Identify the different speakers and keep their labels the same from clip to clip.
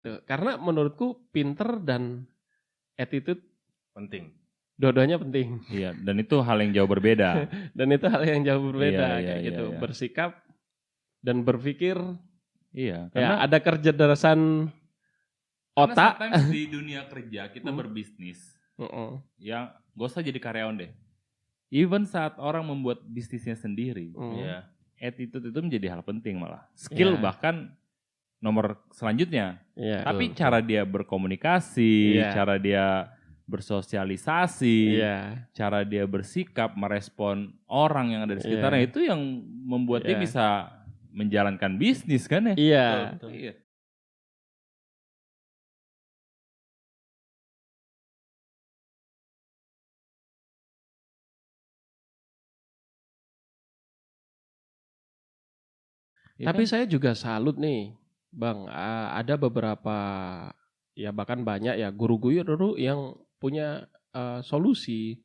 Speaker 1: Tuh, karena menurutku pinter dan attitude
Speaker 2: Penting.
Speaker 1: dua-duanya penting.
Speaker 3: Iya, dan itu hal yang jauh berbeda.
Speaker 1: Dan itu hal yang jauh berbeda
Speaker 3: Iya,
Speaker 1: kayak
Speaker 3: iya,
Speaker 1: gitu.
Speaker 3: iya.
Speaker 1: Bersikap dan berpikir
Speaker 3: Iya,
Speaker 1: ya
Speaker 3: karena
Speaker 1: ada kecerdasan otak.
Speaker 3: sometimes di dunia kerja kita berbisnis,
Speaker 1: Mm-mm.
Speaker 3: yang gak usah jadi karyawan deh. Even saat orang membuat bisnisnya sendiri,
Speaker 2: Iya.
Speaker 3: attitude itu menjadi hal penting malah. Skill
Speaker 1: Iya.
Speaker 3: bahkan nomor selanjutnya.
Speaker 1: Iya,
Speaker 3: Tapi
Speaker 1: betul.
Speaker 3: cara dia berkomunikasi,
Speaker 1: Iya.
Speaker 3: cara dia bersosialisasi,
Speaker 1: Iya.
Speaker 3: cara dia bersikap, merespon orang yang ada di sekitarnya,
Speaker 1: Iya.
Speaker 3: itu yang membuat dia
Speaker 1: Iya.
Speaker 3: bisa menjalankan bisnis kan ya?
Speaker 1: Iya.
Speaker 2: Betul.
Speaker 3: Iya. Iya
Speaker 1: Tapi
Speaker 3: kan?
Speaker 1: saya juga salut nih, Bang. Ada beberapa, ya bahkan banyak ya guru-guru yang punya solusi.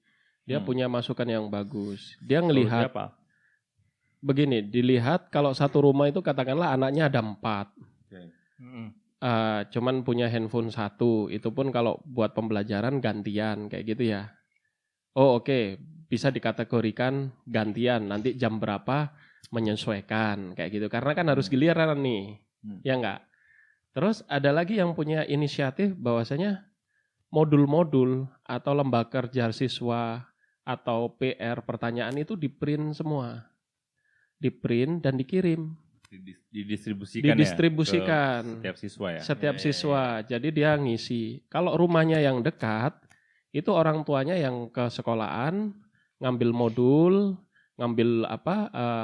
Speaker 1: Dia punya masukan yang bagus. Dia
Speaker 3: Solusi
Speaker 1: ngelihat
Speaker 3: apa?
Speaker 1: begini, dilihat kalau satu rumah itu katakanlah anaknya ada 4.
Speaker 2: Mm-mm.
Speaker 1: Cuman punya handphone 1. Itu pun kalau buat pembelajaran gantian kayak gitu ya. Oh oke, bisa dikategorikan gantian. Nanti jam berapa menyesuaikan kayak gitu. Karena kan harus giliran nih, ya enggak. Terus ada lagi yang punya inisiatif bahwasanya modul-modul atau lembaga kerja siswa atau PR pertanyaan itu di-print semua. Di-print dan dikirim.
Speaker 3: Didistribusikan,
Speaker 1: Didistribusikan.
Speaker 3: ya ke setiap siswa ya.
Speaker 1: Setiap
Speaker 2: Iya, iya,
Speaker 1: siswa. Jadi dia ngisi. Kalau rumahnya yang dekat, itu orang tuanya yang ke sekolahan ngambil modul, ngambil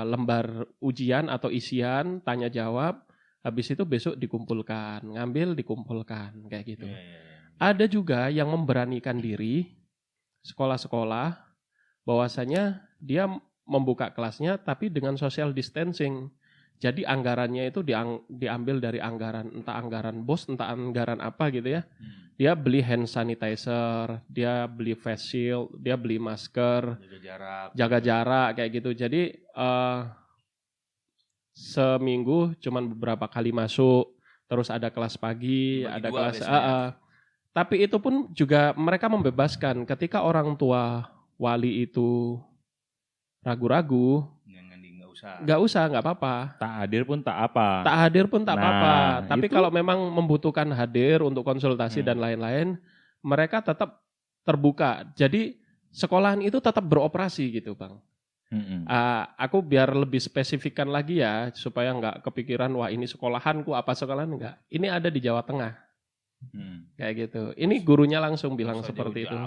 Speaker 1: lembar ujian atau isian, tanya jawab. Habis itu besok dikumpulkan, ngambil dikumpulkan kayak gitu.
Speaker 2: Iya, iya, iya.
Speaker 1: Ada juga yang memberanikan diri sekolah-sekolah bahwasanya dia membuka kelasnya tapi dengan social distancing. Jadi anggarannya itu diambil dari anggaran, entah anggaran BOS, entah anggaran apa gitu ya. Dia beli hand sanitizer, dia beli face shield, dia beli masker, jaga jarak kayak gitu. Jadi seminggu cuman beberapa kali masuk, terus ada kelas pagi,
Speaker 2: Dibagi
Speaker 1: ada
Speaker 2: dua
Speaker 1: kelas
Speaker 2: biasanya.
Speaker 1: tapi itu pun juga mereka membebaskan ketika orang tua wali itu ragu-ragu, nggak apa-apa.
Speaker 3: Tak hadir pun tak apa.
Speaker 1: Tak hadir pun tak
Speaker 3: Nah,
Speaker 1: apa. Tapi
Speaker 3: itu-
Speaker 1: kalau memang membutuhkan hadir untuk konsultasi dan lain-lain, mereka tetap terbuka. Jadi sekolahan itu tetap beroperasi gitu, Bang. Aku biar lebih spesifikkan lagi ya, supaya nggak kepikiran, wah ini sekolahanku, apa sekolahan enggak. Ini ada di Jawa Tengah. Kayak gitu. Ini gurunya langsung bilang seperti itu.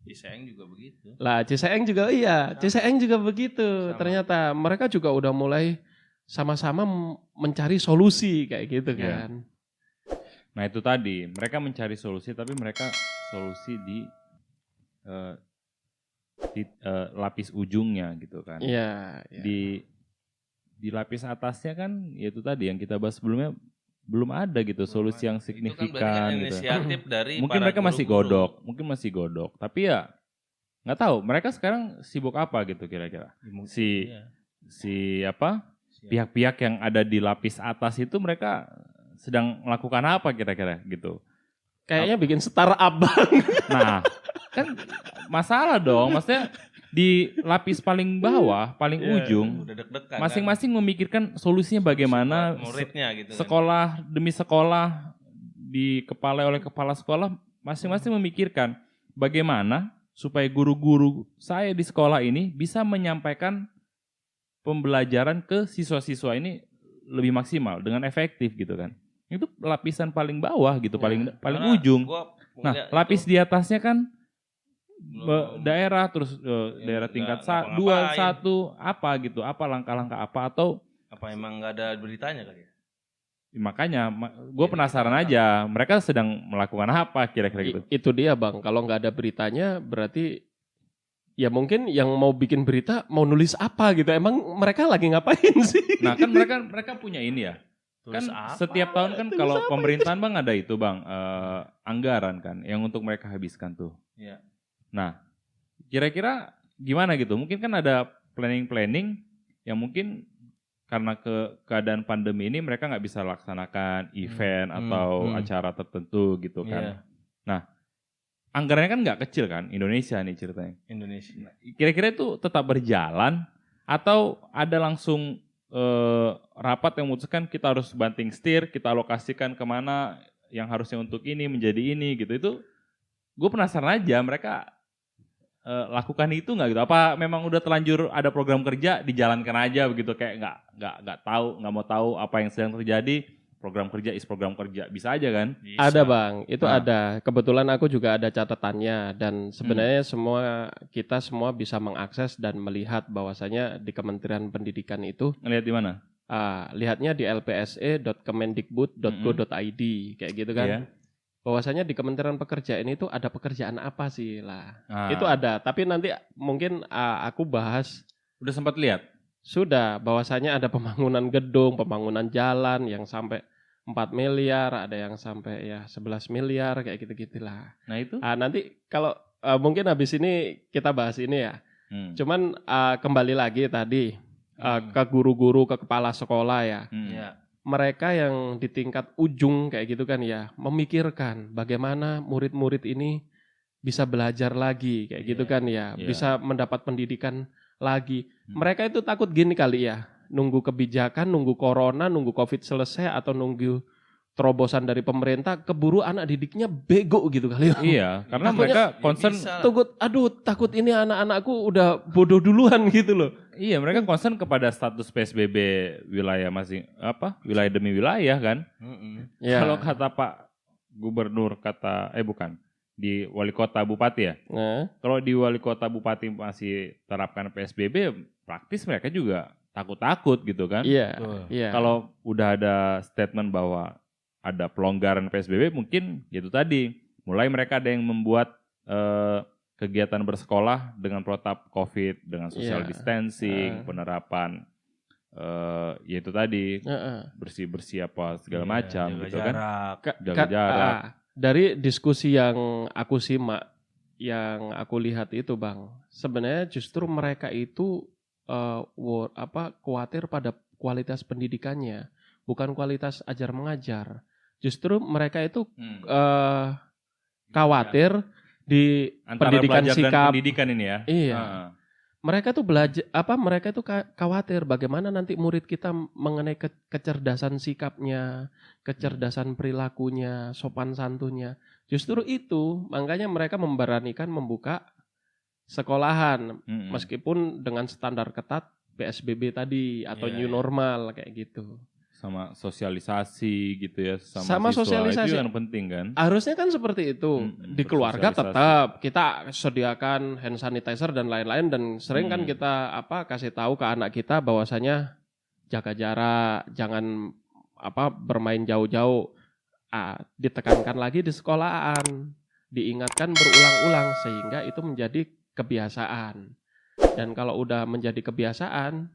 Speaker 2: Ciseeng juga begitu.
Speaker 1: Lah, Ciseeng juga iya. Ciseeng juga begitu.
Speaker 2: Sama.
Speaker 1: Ternyata mereka juga udah mulai sama-sama mencari solusi kayak gitu
Speaker 3: Iya.
Speaker 1: kan.
Speaker 3: Nah itu tadi, mereka mencari solusi tapi mereka solusi di lapis ujungnya gitu kan.
Speaker 1: Iya.
Speaker 3: Di lapis atasnya kan ya itu tadi yang kita bahas sebelumnya belum ada gitu solusi yang signifikan gitu.
Speaker 2: Inisiatif dari
Speaker 3: Mungkin
Speaker 2: para
Speaker 3: mereka masih
Speaker 2: guru-guru.
Speaker 3: godok, tapi ya nggak tahu mereka sekarang sibuk apa gitu kira-kira. Pihak-pihak yang ada di lapis atas itu mereka sedang melakukan apa kira-kira gitu.
Speaker 1: Kayaknya bikin startup, Bang.
Speaker 3: Nah, kan masalah dong, maksudnya di lapis paling bawah, paling ujung,
Speaker 2: Udah deg-degan
Speaker 3: masing-masing memikirkan solusinya bagaimana
Speaker 2: muridnya gitu kan.
Speaker 3: sekolah demi sekolah dikepalai oleh kepala sekolah, masing-masing memikirkan bagaimana supaya guru-guru saya di sekolah ini bisa menyampaikan pembelajaran ke siswa-siswa ini lebih maksimal dengan efektif gitu kan. Itu lapisan paling bawah gitu, paling
Speaker 2: Karena
Speaker 3: ujung.
Speaker 2: gua
Speaker 3: Nah,
Speaker 2: ngeliat
Speaker 3: lapis
Speaker 2: itu
Speaker 3: di atasnya kan
Speaker 2: belum-
Speaker 3: daerah terus daerah tingkat 2, 1 apa gitu, apa langkah-langkah apa atau
Speaker 2: apa emang nggak ada beritanya kali ya?
Speaker 3: makanya gue penasaran aja mereka sedang melakukan apa kira-kira gitu.
Speaker 1: Itu dia, Bang. Kalau nggak ada beritanya berarti ya mungkin yang mau bikin berita mau nulis apa gitu. Emang mereka lagi ngapain sih?
Speaker 3: Nah kan mereka punya ini ya.
Speaker 2: Tulis
Speaker 3: Kan
Speaker 2: apa?
Speaker 3: setiap tahun kan kalau pemerintahan Bang ada itu Bang anggaran kan yang untuk mereka habiskan tuh.
Speaker 2: Iya.
Speaker 3: Nah kira-kira gimana gitu? Mungkin kan ada planning yang mungkin karena keadaan pandemi ini mereka nggak bisa laksanakan event atau acara tertentu gitu kan.
Speaker 2: Iya.
Speaker 3: Nah, anggarannya kan nggak kecil kan, Indonesia nih ceritanya.
Speaker 2: Indonesia.
Speaker 3: Kira-kira itu tetap berjalan atau ada langsung rapat yang memutuskan kita harus banting setir, kita alokasikan kemana yang harusnya untuk ini menjadi ini gitu. Itu gue penasaran aja mereka lakukan itu nggak gitu? Apa memang udah terlanjur ada program kerja dijalankan aja begitu kayak nggak mau tahu apa yang sedang terjadi, program kerja is program kerja bisa aja kan?
Speaker 2: Bisa.
Speaker 1: Ada Bang, itu
Speaker 3: Nah.
Speaker 1: ada. Kebetulan aku juga ada catatannya dan sebenarnya kita semua bisa mengakses dan melihat bahwasanya di Kementerian Pendidikan itu
Speaker 3: Ngelihat di mana?
Speaker 1: lihatnya di lpse.kemendikbud.go.id kayak gitu kan.
Speaker 3: Iya.
Speaker 1: Bahwasanya di Kementerian Pekerjaan itu ada pekerjaan apa sih lah.
Speaker 3: Ah.
Speaker 1: Itu ada, tapi nanti mungkin aku bahas
Speaker 3: Udah sempat lihat?
Speaker 1: sudah bahwasanya ada pembangunan gedung, pembangunan jalan yang sampai 4 miliar, ada yang sampai ya 11 miliar kayak gitu-gitulah.
Speaker 3: Nah itu?
Speaker 1: Nanti kalau mungkin habis ini kita bahas ini ya. Cuman kembali lagi tadi ke guru-guru, ke kepala sekolah ya.
Speaker 2: Iya.
Speaker 1: Mereka yang di tingkat ujung kayak gitu kan ya, memikirkan bagaimana murid-murid ini bisa belajar lagi kayak gitu kan ya,
Speaker 3: Iya.
Speaker 1: bisa mendapat pendidikan lagi. Mereka itu takut gini kali ya, nunggu kebijakan, nunggu corona, nunggu covid selesai atau nunggu terobosan dari pemerintah, keburu anak didiknya bego gitu kali ya.
Speaker 3: Iya, karena
Speaker 1: Takutnya-
Speaker 3: mereka concern.
Speaker 1: Takut ini anak-anakku udah bodoh duluan gitu loh.
Speaker 3: Iya, mereka concern kepada status PSBB wilayah wilayah demi wilayah kan.
Speaker 1: Ya.
Speaker 3: Kalau kata Pak Gubernur di wali kota bupati ya.
Speaker 1: Nah,
Speaker 3: Kalau di wali kota bupati masih terapkan PSBB, praktis mereka juga takut-takut gitu kan.
Speaker 1: iya,
Speaker 2: Betul.
Speaker 1: iya.
Speaker 3: Kalau udah ada statement bahwa ada pelonggaran PSBB, mungkin itu tadi. Mulai mereka ada yang membuat kegiatan bersekolah dengan protap COVID, dengan social
Speaker 1: Iya.
Speaker 3: distancing, penerapan yaitu tadi
Speaker 1: Heeh.
Speaker 3: bersih-bersih apa segala
Speaker 2: Iya,
Speaker 3: macam
Speaker 2: jaga
Speaker 3: gitu kan.
Speaker 2: jarak.
Speaker 3: Jaga jarak.
Speaker 1: Dari diskusi yang aku simak, yang aku lihat itu Bang, sebenarnya justru mereka itu khawatir pada kualitas pendidikannya, bukan kualitas ajar mengajar. Justru mereka itu khawatir di
Speaker 3: Antara
Speaker 1: pendidikan
Speaker 3: belajar
Speaker 1: sikap.
Speaker 3: dan pendidikan ini ya.
Speaker 1: Iya.
Speaker 3: Heeh.
Speaker 1: Mereka tuh mereka itu khawatir bagaimana nanti murid kita mengenai kecerdasan sikapnya, kecerdasan perilakunya, sopan santunnya. Justru itu makanya mereka memberanikan membuka sekolahan meskipun dengan standar ketat PSBB tadi atau
Speaker 2: Iya,
Speaker 1: new
Speaker 2: iya.
Speaker 1: normal kayak gitu.
Speaker 3: Sama sosialisasi gitu ya
Speaker 1: Sama
Speaker 3: siswa.
Speaker 1: sosialisasi.
Speaker 3: Itu yang penting kan.
Speaker 1: Harusnya kan seperti itu. Di keluarga
Speaker 3: bersosialisasi.
Speaker 1: tetap kita sediakan hand sanitizer dan lain-lain dan sering kan kita kasih tahu ke anak kita bahwasanya jaga jarak, jangan bermain jauh-jauh. Ditekankan lagi di sekolahan, diingatkan berulang-ulang sehingga itu menjadi kebiasaan. Dan kalau udah menjadi kebiasaan,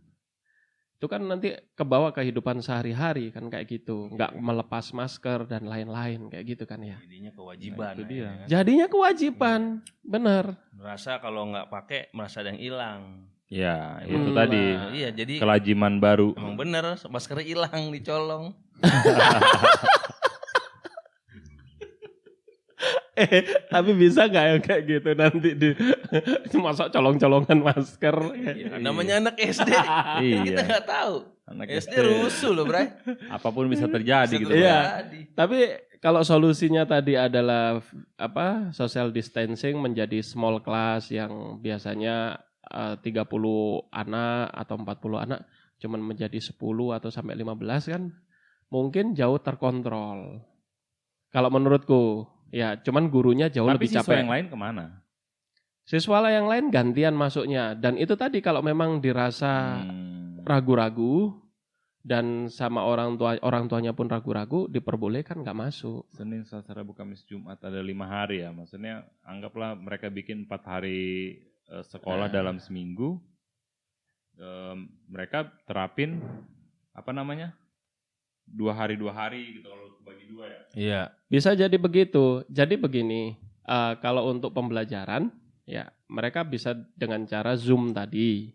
Speaker 1: itu kan nanti kebawa kehidupan sehari-hari kan kayak gitu, nggak melepas masker dan lain-lain kayak gitu kan ya.
Speaker 2: Jadinya kewajiban.
Speaker 3: Nah, itu dia.
Speaker 2: akhirnya kan.
Speaker 1: Jadinya kewajiban, benar.
Speaker 2: Merasa kalau nggak pakai merasa ada yang hilang.
Speaker 3: Ya, itu
Speaker 1: Hmm,
Speaker 3: tadi
Speaker 2: Nah, iya, jadi
Speaker 3: kelajiman baru.
Speaker 2: emang bener masker hilang dicolong.
Speaker 1: Tapi bisa nggak yang kayak gitu nanti masuk colong-colongan masker?
Speaker 2: Ya, namanya anak SD.
Speaker 3: Iya.
Speaker 2: Kita nggak tahu.
Speaker 3: Anak
Speaker 2: SD rusuh loh, Bray.
Speaker 3: Apapun bisa terjadi gitu.
Speaker 2: Bisa
Speaker 1: Iya.
Speaker 2: terjadi.
Speaker 1: Tapi kalau solusinya tadi adalah social distancing menjadi small class yang biasanya 30 anak atau 40 anak cuman menjadi 10 atau sampai 15 kan mungkin jauh terkontrol. Kalau menurutku ya cuman gurunya jauh
Speaker 3: Tapi
Speaker 1: lebih
Speaker 3: siswa
Speaker 1: capek.
Speaker 3: yang lain kemana?
Speaker 1: Siswa yang lain gantian masuknya dan itu tadi kalau memang dirasa ragu-ragu dan sama orang tuanya pun ragu-ragu diperbolehkan nggak masuk.
Speaker 3: Senin, Selasa, Rabu, Kamis, Jumat ada 5 hari ya. Maksudnya anggaplah mereka bikin 4 hari sekolah dalam seminggu. Mereka terapin 2 hari gitu kalau bagi 2 ya.
Speaker 2: Iya.
Speaker 1: Bisa jadi begitu. Jadi begini, kalau untuk pembelajaran ya mereka bisa dengan cara Zoom tadi,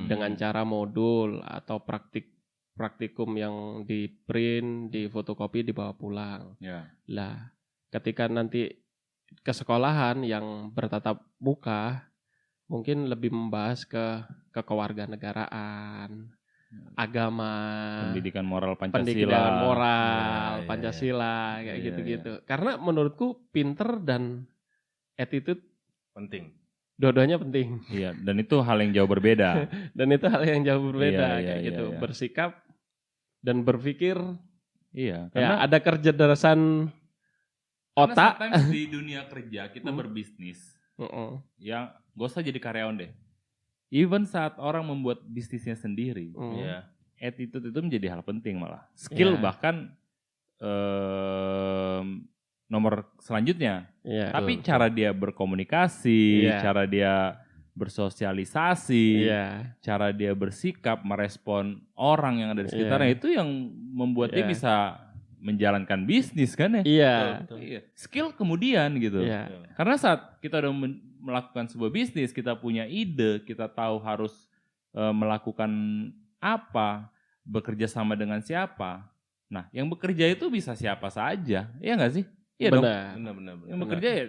Speaker 1: dengan cara modul atau praktik praktikum yang di print, di fotokopi, dibawa pulang.
Speaker 3: Ya.
Speaker 1: Lah, ketika nanti ke sekolahan yang bertatap muka, mungkin lebih membahas ke kewarganegaraan, agama,
Speaker 3: Pendidikan moral Pancasila.
Speaker 1: pendidikan moral,
Speaker 2: Iya,
Speaker 1: Pancasila, kayak
Speaker 3: Iya,
Speaker 1: gitu-gitu. Karena menurutku pinter dan attitude
Speaker 2: Penting.
Speaker 1: dua-duanya penting.
Speaker 3: Iya, dan itu hal yang jauh berbeda.
Speaker 1: Dan itu hal yang jauh berbeda
Speaker 3: Iya,
Speaker 1: kayak
Speaker 3: iya,
Speaker 1: gitu.
Speaker 3: iya.
Speaker 1: Bersikap dan berpikir
Speaker 3: Iya,
Speaker 1: ya
Speaker 3: karena
Speaker 1: ada kecerdasan otak.
Speaker 3: karena sometimes di dunia kerja kita berbisnis
Speaker 1: Heeh.
Speaker 3: yang gak usah jadi karyawan deh. Even saat orang membuat bisnisnya sendiri,
Speaker 2: Iya.
Speaker 3: attitude itu menjadi hal penting malah. Skill
Speaker 1: Iya.
Speaker 3: bahkan nomor selanjutnya.
Speaker 1: Iya.
Speaker 3: Tapi cara dia berkomunikasi,
Speaker 1: Iya.
Speaker 3: cara dia bersosialisasi,
Speaker 1: Iya.
Speaker 3: cara dia bersikap, merespon orang yang ada di sekitarnya,
Speaker 1: Iya.
Speaker 3: itu yang membuat dia
Speaker 1: Iya.
Speaker 3: bisa menjalankan bisnis kan ya.
Speaker 1: Iya.
Speaker 2: Betul.
Speaker 3: Iya. Skill kemudian gitu.
Speaker 1: Iya.
Speaker 3: Karena saat kita udah melakukan sebuah bisnis, kita punya ide, kita tahu harus melakukan apa, bekerja sama dengan siapa. Nah, yang bekerja itu bisa siapa saja, iya nggak sih? Iya dong.
Speaker 1: Benar.
Speaker 2: Benar.
Speaker 3: Yang bekerja ya,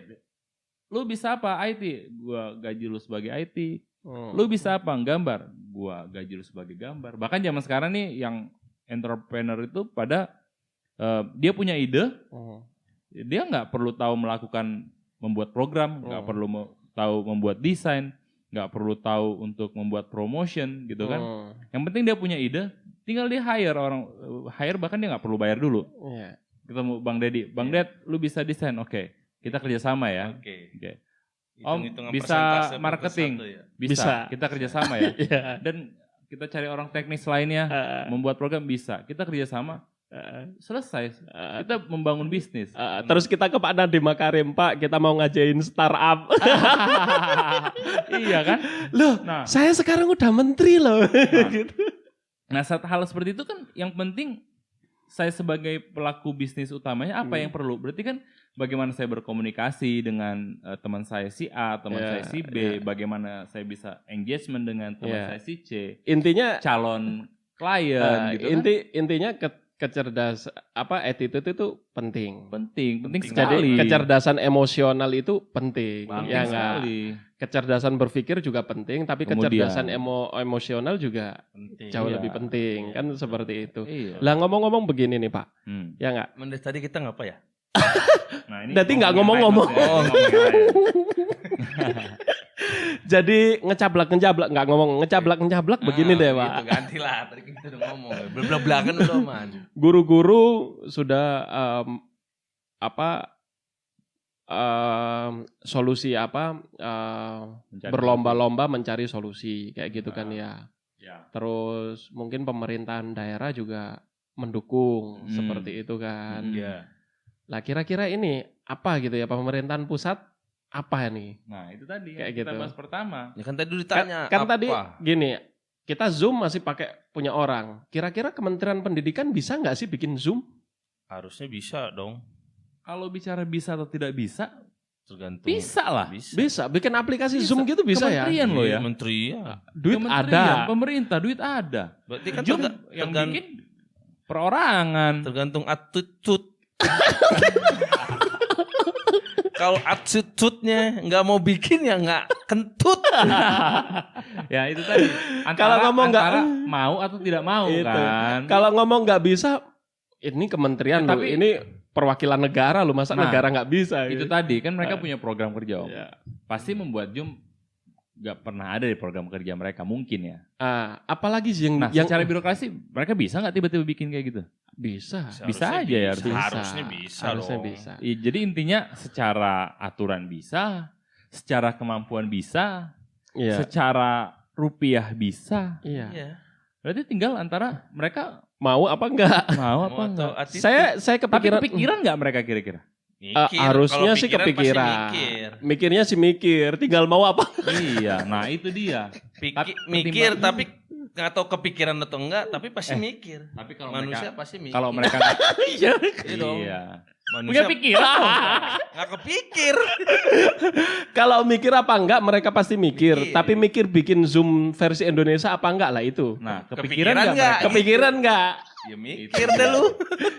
Speaker 3: lu bisa apa? IT, gua gaji lu sebagai IT.
Speaker 1: Hmm.
Speaker 3: Lu bisa apa? Gambar, gua gaji lu sebagai gambar. Bahkan zaman sekarang nih yang entrepreneur itu pada dia punya ide,
Speaker 1: Hmm.
Speaker 3: dia nggak perlu tahu membuat program, nggak perlu tahu membuat desain, nggak perlu tahu untuk membuat promotion gitu kan.
Speaker 1: Hmm.
Speaker 3: Yang penting dia punya ide, tinggal dia hire bahkan dia nggak perlu bayar dulu.
Speaker 1: Iya.
Speaker 3: Ketemu Bang Dedi, Bang Ded, lu bisa desain, oke, kita kerjasama ya.
Speaker 2: Oke.
Speaker 3: Oke.
Speaker 2: Hitung-hitungan
Speaker 3: bisa
Speaker 2: persentase per
Speaker 3: marketing.
Speaker 2: satu ya.
Speaker 3: Bisa, kita kerjasama ya.
Speaker 1: Iya.
Speaker 3: Dan kita cari orang teknis lainnya, membuat program bisa. Kita kerjasama, selesai. Kita membangun bisnis.
Speaker 1: Terus kita ke Pak Nadiem Makarim, Pak, kita mau ngajain startup.
Speaker 3: Iya kan?
Speaker 1: Loh,
Speaker 3: Nah,
Speaker 1: saya sekarang udah menteri loh. Gitu.
Speaker 3: nah saat hal seperti itu kan yang penting saya sebagai pelaku bisnis utamanya apa yang perlu? Berarti kan bagaimana saya berkomunikasi dengan teman saya si A, teman
Speaker 1: Ya,
Speaker 3: saya si B, bagaimana saya bisa engagement dengan teman
Speaker 1: Ya.
Speaker 3: saya si C,
Speaker 1: Intinya
Speaker 3: calon klien gitu kan.
Speaker 1: intinya attitude itu penting.
Speaker 3: Penting
Speaker 2: Penting
Speaker 3: sekali.
Speaker 1: Jadi kecerdasan emosional itu penting.
Speaker 3: Penting
Speaker 1: Ya nggak?
Speaker 3: sekali.
Speaker 1: Kecerdasan berpikir juga penting, tapi
Speaker 3: Kemudian.
Speaker 1: kecerdasan emosional juga
Speaker 2: Penting.
Speaker 1: jauh
Speaker 3: Iya.
Speaker 1: lebih penting, kan seperti itu.
Speaker 3: Iya.
Speaker 1: Lah ngomong-ngomong begini nih Pak,
Speaker 3: Hmm.
Speaker 1: ya nggak?
Speaker 2: Mendes tadi kita ngapa ya?
Speaker 3: Nah,
Speaker 1: Berarti nggak
Speaker 3: ngomongin
Speaker 1: ngomong-ngomong.
Speaker 3: lain maksudnya. Ngomongin lain.
Speaker 1: Jadi ngecablak begini deh Pak.
Speaker 2: Itu ganti lah. Tadi kita udah ngomong. Belak-belakan udah man.
Speaker 1: Guru-guru sudah solusi
Speaker 3: Mencari
Speaker 1: berlomba-lomba mencari solusi kayak gitu kan
Speaker 3: Nah.
Speaker 1: ya.
Speaker 3: Ya.
Speaker 1: Terus mungkin pemerintahan daerah juga mendukung seperti itu kan.
Speaker 2: Iya.
Speaker 1: Lah kira-kira ini apa gitu ya, pemerintahan pusat apa nih?
Speaker 3: Nah, itu tadi
Speaker 1: Kayak
Speaker 3: yang kita
Speaker 1: gitu.
Speaker 3: bahas pertama.
Speaker 2: Ya kan tadi udah ditanya.
Speaker 1: Kan
Speaker 2: apa?
Speaker 1: tadi gini, kita Zoom masih pakai punya orang. Kira-kira Kementerian Pendidikan bisa nggak sih bikin Zoom?
Speaker 2: Harusnya bisa dong.
Speaker 3: Kalau bicara bisa atau tidak bisa,
Speaker 2: Tergantung.
Speaker 3: bisa lah.
Speaker 2: Bisa.
Speaker 1: Bisa, bikin aplikasi
Speaker 3: Bisa.
Speaker 1: Zoom gitu bisa ya?
Speaker 3: Kementerian loh ya.
Speaker 2: Menteri ya.
Speaker 1: Duit
Speaker 3: Kementerian,
Speaker 1: ada.
Speaker 3: pemerintah, duit ada.
Speaker 2: Berarti kan
Speaker 3: Zoom yang bikin perorangan.
Speaker 2: tergantung attitude. Kalau attitude-nya nggak mau bikin ya nggak kentut.
Speaker 3: Ya itu tadi.
Speaker 1: Kalau ngomong nggak-
Speaker 3: antara mau atau tidak mau
Speaker 1: Itu.
Speaker 3: kan.
Speaker 1: Kalau ngomong nggak bisa, ini kementerian loh,
Speaker 3: Tapi-
Speaker 1: ini perwakilan negara loh, masa
Speaker 3: Nah,
Speaker 1: negara nggak bisa?
Speaker 3: Itu
Speaker 1: gitu.
Speaker 3: tadi kan mereka punya program kerja Om.
Speaker 1: Ya.
Speaker 3: Pasti membuat Zoom nggak pernah ada di program kerja mereka mungkin ya.
Speaker 1: Apalagi sih
Speaker 3: Nah,
Speaker 1: yang
Speaker 3: secara birokrasi mereka bisa nggak tiba-tiba bikin kayak gitu?
Speaker 1: bisa.
Speaker 3: Bisa aja ya,
Speaker 2: Harusnya bisa
Speaker 1: Harusnya
Speaker 2: dong.
Speaker 1: bisa.
Speaker 3: Jadi intinya secara aturan bisa, secara kemampuan bisa,
Speaker 1: Iya.
Speaker 3: secara rupiah bisa.
Speaker 1: Iya.
Speaker 2: Iya.
Speaker 3: Berarti tinggal antara mereka
Speaker 1: Mau apa enggak?
Speaker 3: mau apa
Speaker 2: Mau
Speaker 3: enggak.
Speaker 2: atau attitude.
Speaker 1: Saya
Speaker 3: Tapi
Speaker 1: kepikiran.
Speaker 3: kepikiran nggak mereka kira-kira?
Speaker 2: Mikir.
Speaker 1: Harusnya
Speaker 2: Kalau
Speaker 1: sih
Speaker 2: pikiran pasti
Speaker 1: kepikiran.
Speaker 2: mikir.
Speaker 1: Mikirnya sih mikir, tinggal mau apa?
Speaker 3: Iya, nah itu dia. Tapi
Speaker 2: Mikir
Speaker 3: pertimbangan-
Speaker 2: tapi nggak tahu kepikiran atau enggak, tapi pasti mikir.
Speaker 3: Tapi kalau
Speaker 2: Manusia
Speaker 3: mereka
Speaker 2: pasti mikir.
Speaker 3: kalau mereka
Speaker 1: Iya.
Speaker 2: Iya dong.
Speaker 3: iya. Punya pikiran.
Speaker 2: Nggak kepikir.
Speaker 1: Kalau mikir apa enggak mereka pasti mikir.
Speaker 2: Mikir.
Speaker 1: Tapi mikir bikin Zoom versi Indonesia apa enggak lah itu.
Speaker 3: Nah,
Speaker 2: Kepikiran
Speaker 3: kepikiran nggak
Speaker 2: nggak?
Speaker 3: mereka?
Speaker 1: Kepikiran enggak?
Speaker 2: Ya mikir deh lu.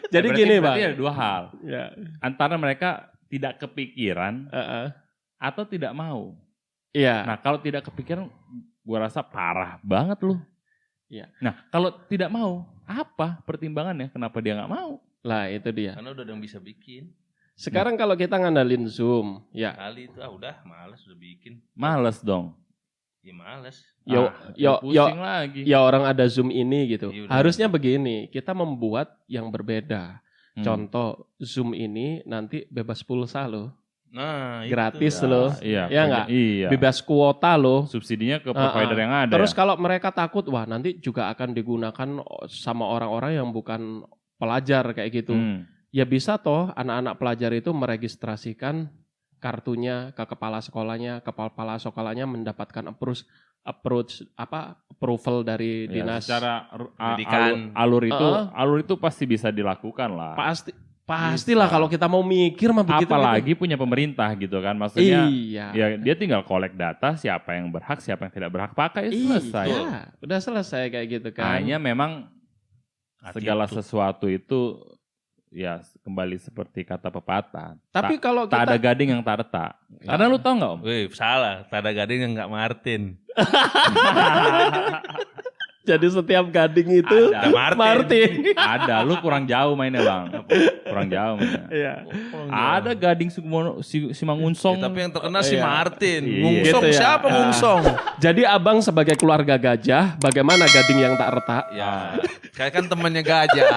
Speaker 1: Jadi
Speaker 3: Berarti-
Speaker 1: gini, Bang.
Speaker 3: berarti ada dua hal.
Speaker 1: Ya.
Speaker 3: Antara mereka tidak kepikiran
Speaker 1: Heeh.
Speaker 3: atau tidak mau.
Speaker 1: Iya.
Speaker 3: Nah, kalau tidak kepikiran, gua rasa parah banget lu.
Speaker 1: Iya.
Speaker 3: Nah, kalau tidak mau, apa pertimbangannya? Kenapa dia nggak mau?
Speaker 1: Lah itu dia.
Speaker 2: Karena udah ada yang bisa bikin.
Speaker 1: Sekarang kalau kita ngandalin Zoom, ya.
Speaker 2: Kali itu udah males udah bikin.
Speaker 3: Males dong.
Speaker 2: Ya males.
Speaker 1: Yo,
Speaker 3: Ah,
Speaker 1: yo,
Speaker 3: pusing lagi.
Speaker 1: ya orang ada Zoom ini gitu.
Speaker 2: Iya, udah.
Speaker 1: Harusnya begini, kita membuat yang berbeda.
Speaker 3: Hmm.
Speaker 1: Contoh Zoom ini nanti bebas pulsa loh,
Speaker 2: Nah,
Speaker 1: gratis
Speaker 2: itu.
Speaker 1: loh,
Speaker 3: Iya.
Speaker 1: Ya nggak?
Speaker 3: Iya.
Speaker 1: bebas kuota loh.
Speaker 3: Subsidinya ke provider yang ada.
Speaker 1: Terus
Speaker 3: ya?
Speaker 1: kalau mereka takut, wah nanti juga akan digunakan sama orang-orang yang bukan pelajar kayak gitu.
Speaker 3: Hmm.
Speaker 1: Ya bisa toh anak-anak pelajar itu meregistrasikan kartunya ke kepala sekolahnya, kepala sekolahnya mendapatkan approval dari
Speaker 3: Ya,
Speaker 1: dinas.
Speaker 3: secara
Speaker 2: Pendidikan.
Speaker 3: alur itu pasti bisa dilakukan lah.
Speaker 1: Pastilah
Speaker 3: Bisa.
Speaker 1: kalau kita mau mikir mah begitu.
Speaker 3: Apalagi punya pemerintah gitu kan, maksudnya
Speaker 1: Iya.
Speaker 3: ya dia tinggal collect data siapa yang berhak, siapa yang tidak berhak pakai, selesai.
Speaker 1: Iya, udah selesai kayak gitu kan.
Speaker 3: Hanya memang segala sesuatu itu ya kembali seperti kata pepatah.
Speaker 1: Tapi kalau
Speaker 3: Tak ada
Speaker 1: kita
Speaker 3: gading yang tak retak. Karena lu tau nggak Om?
Speaker 2: Wih, salah. Tada gading yang nggak Martin.
Speaker 1: jadi setiap gading itu
Speaker 3: Ada.
Speaker 1: Martin.
Speaker 3: Ada, lu kurang jauh mainnya bang. Kurang jauh mainnya.
Speaker 1: Iya.
Speaker 3: Ada gading Simangunsong.
Speaker 2: Ya, tapi yang terkenal si
Speaker 1: Iya.
Speaker 2: Martin.
Speaker 3: Iya.
Speaker 2: Ngungsong
Speaker 1: Gitu ya.
Speaker 2: siapa ngungsong?
Speaker 1: Jadi abang sebagai keluarga gajah, bagaimana gading yang tak retak?
Speaker 2: Ya, kayak kan temannya gajah.